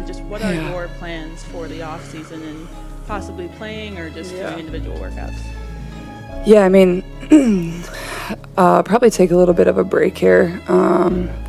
Just what are your plans for the off season and possibly playing or just doing individual workouts? Yeah, I mean, probably take a little bit of a break here,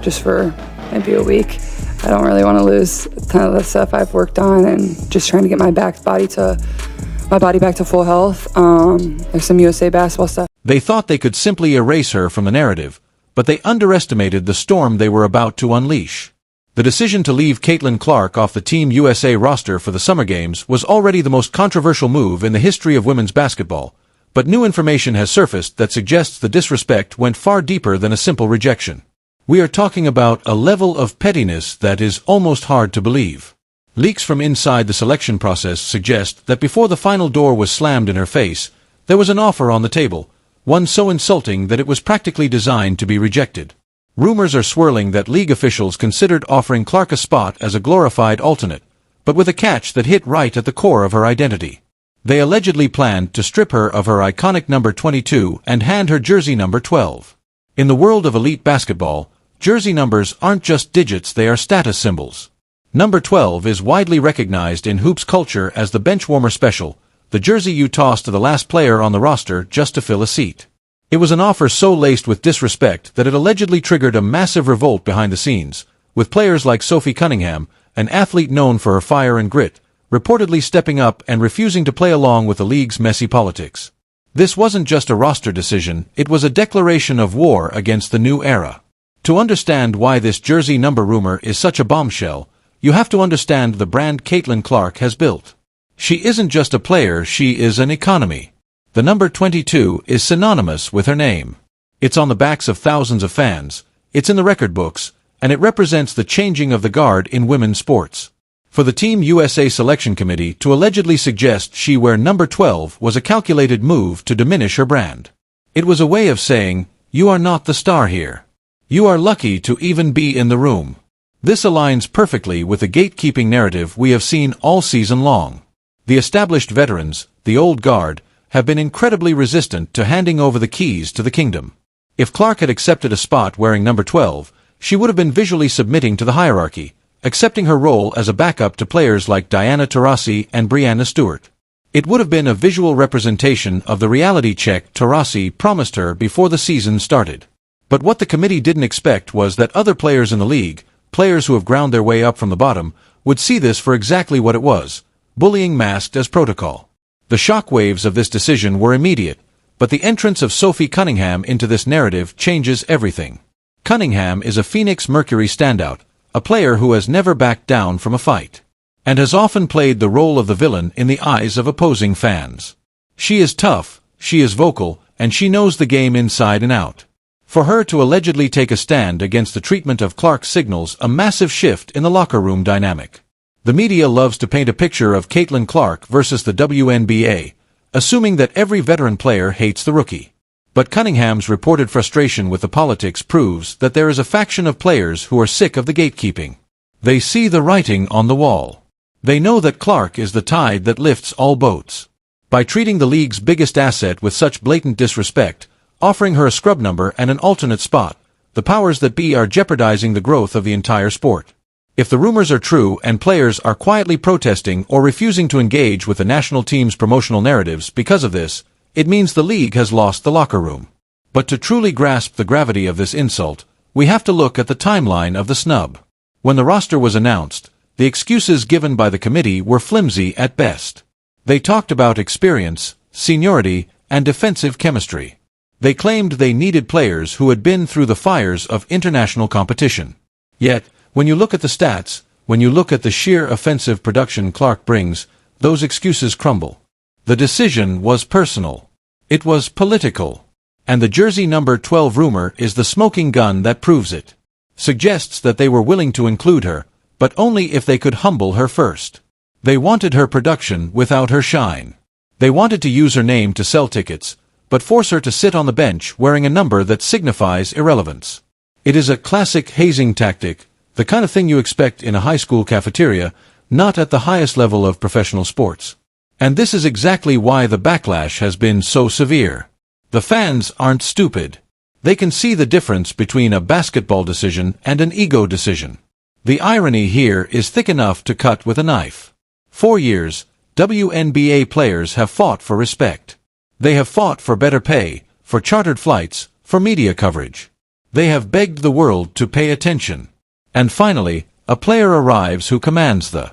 just for maybe a week. I don't really want to lose a ton of the stuff I've worked on, and just trying to get my body back to full health. There's some USA basketball stuff. They thought they could simply erase her from the narrative, but they underestimated the storm they were about to unleash. The decision to leave Caitlin Clark off the Team USA roster for the Summer Games was already the most controversial move in the history of women's basketball, but new information has surfaced that suggests the disrespect went far deeper than a simple rejection. We are talking about a level of pettiness that is almost hard to believe. Leaks from inside the selection process suggest that before the final door was slammed in her face, there was an offer on the table, one so insulting that it was practically designed to be rejected. Rumors are swirling that league officials considered offering Clark a spot as a glorified alternate, but with a catch that hit right at the core of her identity. They allegedly planned to strip her of her iconic number 22 and hand her jersey number 12. In the world of elite basketball, jersey numbers aren't just digits, they are status symbols. Number 12 is widely recognized in hoops culture as the benchwarmer special, the jersey you toss to the last player on the roster just to fill a seat. It was an offer so laced with disrespect that it allegedly triggered a massive revolt behind the scenes, with players like Sophie Cunningham, an athlete known for her fire and grit, reportedly stepping up and refusing to play along with the league's messy politics. This wasn't just a roster decision, it was a declaration of war against the new era. To understand why this jersey number rumor is such a bombshell, you have to understand the brand Caitlin Clark has built. She isn't just a player, she is an economy. The number 22 is synonymous with her name. It's on the backs of thousands of fans, it's in the record books, and it represents the changing of the guard in women's sports. For the Team USA selection committee to allegedly suggest she wear number 12 was a calculated move to diminish her brand. It was a way of saying, you are not the star here. You are lucky to even be in the room. This aligns perfectly with the gatekeeping narrative we have seen all season long. The established veterans, the old guard, have been incredibly resistant to handing over the keys to the kingdom. If Clark had accepted a spot wearing number 12, she would have been visually submitting to the hierarchy, accepting her role as a backup to players like Diana Taurasi and Breanna Stewart. It would have been a visual representation of the reality check Taurasi promised her before the season started. But what the committee didn't expect was that other players in the league, players who have ground their way up from the bottom, would see this for exactly what it was, bullying masked as protocol. The shockwaves of this decision were immediate, but the entrance of Sophie Cunningham into this narrative changes everything. Cunningham is a Phoenix Mercury standout, a player who has never backed down from a fight, and has often played the role of the villain in the eyes of opposing fans. She is tough, she is vocal, and she knows the game inside and out. For her to allegedly take a stand against the treatment of Clark signals a massive shift in the locker room dynamic. The media loves to paint a picture of Caitlin Clark versus the WNBA, assuming that every veteran player hates the rookie. But Cunningham's reported frustration with the politics proves that there is a faction of players who are sick of the gatekeeping. They see the writing on the wall. They know that Clark is the tide that lifts all boats. By treating the league's biggest asset with such blatant disrespect, offering her a scrub number and an alternate spot, the powers that be are jeopardizing the growth of the entire sport. If the rumors are true and players are quietly protesting or refusing to engage with the national team's promotional narratives because of this, it means the league has lost the locker room. But to truly grasp the gravity of this insult, we have to look at the timeline of the snub. When the roster was announced, the excuses given by the committee were flimsy at best. They talked about experience, seniority, and defensive chemistry. They claimed they needed players who had been through the fires of international competition. Yet, when you look at the stats, when you look at the sheer offensive production Clark brings, those excuses crumble. The decision was personal. It was political. And the jersey number 12 rumor is the smoking gun that proves it. Suggests that they were willing to include her, but only if they could humble her first. They wanted her production without her shine. They wanted to use her name to sell tickets, but force her to sit on the bench wearing a number that signifies irrelevance. It is a classic hazing tactic, the kind of thing you expect in a high school cafeteria, not at the highest level of professional sports. And this is exactly why the backlash has been so severe. The fans aren't stupid. They can see the difference between a basketball decision and an ego decision. The irony here is thick enough to cut with a knife. For years, WNBA players have fought for respect. They have fought for better pay, for chartered flights, for media coverage. They have begged the world to pay attention. And finally, a player arrives who commands the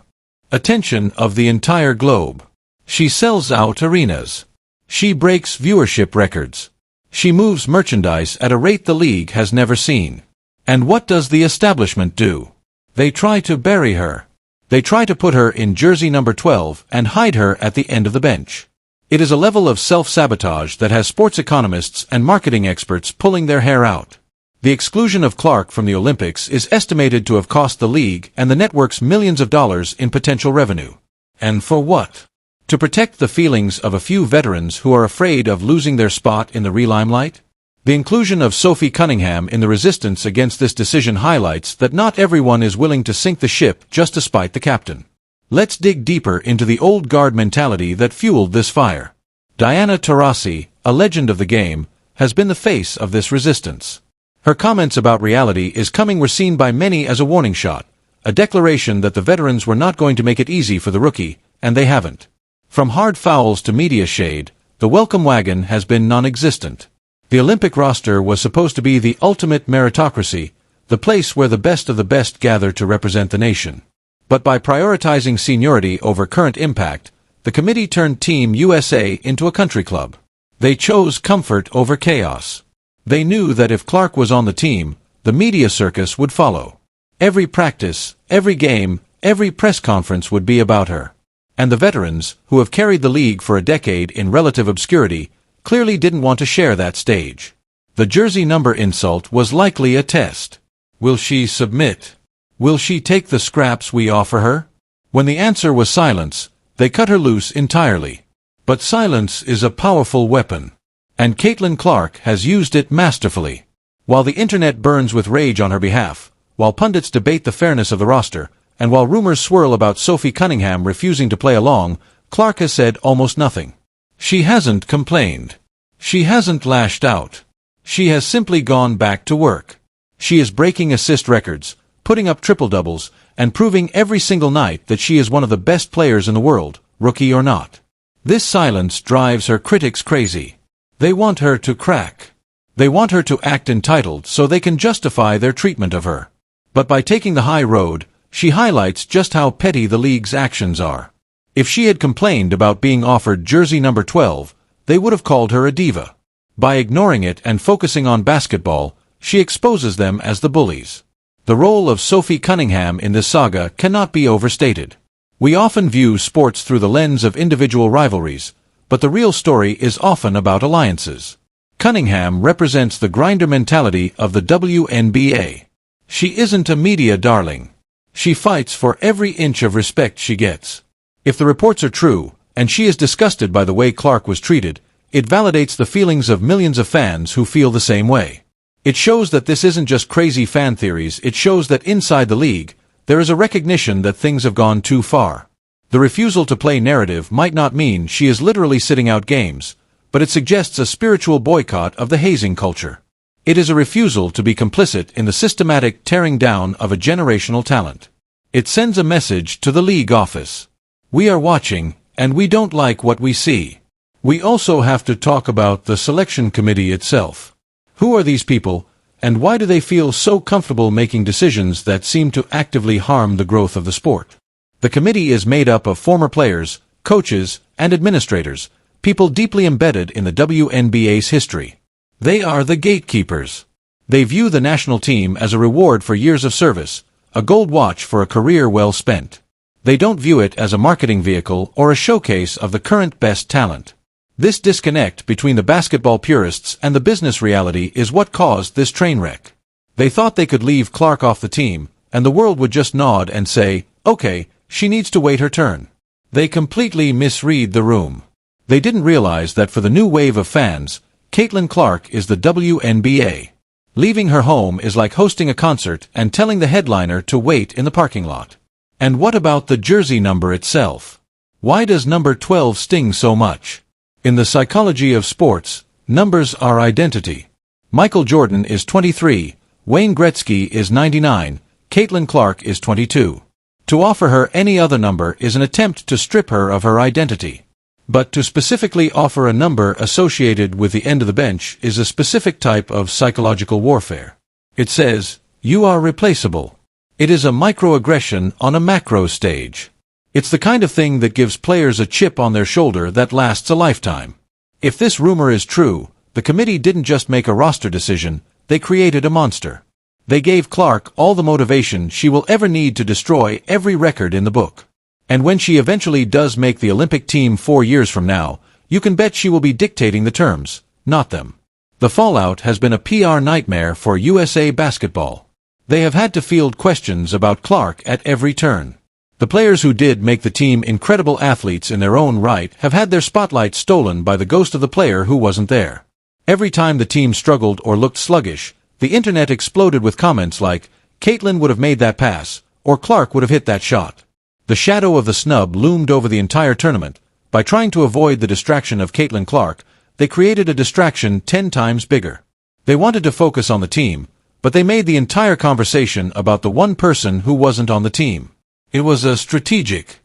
attention of the entire globe. She sells out arenas. She breaks viewership records. She moves merchandise at a rate the league has never seen. And what does the establishment do? They try to bury her. They try to put her in jersey number 12 and hide her at the end of the bench. It is a level of self-sabotage that has sports economists and marketing experts pulling their hair out. The exclusion of Clark from the Olympics is estimated to have cost the league and the networks millions of dollars in potential revenue. And for what? To protect the feelings of a few veterans who are afraid of losing their spot in the limelight? The inclusion of Sophie Cunningham in the resistance against this decision highlights that not everyone is willing to sink the ship just to spite the captain. Let's dig deeper into the old guard mentality that fueled this fire. Diana Taurasi, a legend of the game, has been the face of this resistance. Her comments about reality is coming were seen by many as a warning shot, a declaration that the veterans were not going to make it easy for the rookie, and they haven't. From hard fouls to media shade, the welcome wagon has been non-existent. The Olympic roster was supposed to be the ultimate meritocracy, the place where the best of the best gather to represent the nation. But by prioritizing seniority over current impact, the committee turned Team USA into a country club. They chose comfort over chaos. They knew that if Clark was on the team, the media circus would follow. Every practice, every game, every press conference would be about her. And the veterans, who have carried the league for a decade in relative obscurity, clearly didn't want to share that stage. The jersey number insult was likely a test. Will she submit? Will she take the scraps we offer her? When the answer was silence, they cut her loose entirely. But silence is a powerful weapon. And Caitlin Clark has used it masterfully. While the internet burns with rage on her behalf, while pundits debate the fairness of the roster, and while rumors swirl about Sophie Cunningham refusing to play along, Clark has said almost nothing. She hasn't complained. She hasn't lashed out. She has simply gone back to work. She is breaking assist records, putting up triple-doubles, and proving every single night that she is one of the best players in the world, rookie or not. This silence drives her critics crazy. They want her to crack. They want her to act entitled so they can justify their treatment of her. But by taking the high road, she highlights just how petty the league's actions are. If she had complained about being offered jersey number 12, they would have called her a diva. By ignoring it and focusing on basketball, she exposes them as the bullies. The role of Sophie Cunningham in this saga cannot be overstated. We often view sports through the lens of individual rivalries, but the real story is often about alliances. Cunningham represents the grinder mentality of the WNBA. She isn't a media darling. She fights for every inch of respect she gets. If the reports are true, and she is disgusted by the way Clark was treated, it validates the feelings of millions of fans who feel the same way. It shows that this isn't just crazy fan theories, it shows that inside the league, there is a recognition that things have gone too far. The refusal to play narrative might not mean she is literally sitting out games, but it suggests a spiritual boycott of the hazing culture. It is a refusal to be complicit in the systematic tearing down of a generational talent. It sends a message to the league office. We are watching, and we don't like what we see. We also have to talk about the selection committee itself. Who are these people, and why do they feel so comfortable making decisions that seem to actively harm the growth of the sport? The committee is made up of former players, coaches, and administrators, people deeply embedded in the WNBA's history. They are the gatekeepers. They view the national team as a reward for years of service, a gold watch for a career well spent. They don't view it as a marketing vehicle or a showcase of the current best talent. This disconnect between the basketball purists and the business reality is what caused this train wreck. They thought they could leave Clark off the team, and the world would just nod and say, okay, she needs to wait her turn. They completely misread the room. They didn't realize that for the new wave of fans, Caitlin Clark is the WNBA. Leaving her home is like hosting a concert and telling the headliner to wait in the parking lot. And what about the jersey number itself? Why does number 12 sting so much? In the psychology of sports, numbers are identity. Michael Jordan is 23, Wayne Gretzky is 99, Caitlin Clark is 22. To offer her any other number is an attempt to strip her of her identity. But to specifically offer a number associated with the end of the bench is a specific type of psychological warfare. It says, "You are replaceable." It is a microaggression on a macro stage. It's the kind of thing that gives players a chip on their shoulder that lasts a lifetime. If this rumor is true, the committee didn't just make a roster decision, they created a monster. They gave Clark all the motivation she will ever need to destroy every record in the book. And when she eventually does make the Olympic team 4 years from now, you can bet she will be dictating the terms, not them. The fallout has been a PR nightmare for USA basketball. They have had to field questions about Clark at every turn. The players who did make the team incredible athletes in their own right have had their spotlight stolen by the ghost of the player who wasn't there. Every time the team struggled or looked sluggish, the internet exploded with comments like, "Caitlin would have made that pass," or "Clark would have hit that shot." The shadow of the snub loomed over the entire tournament. By trying to avoid the distraction of Caitlin Clark, they created a distraction 10 times bigger. They wanted to focus on the team, but they made the entire conversation about the one person who wasn't on the team. It was a strategic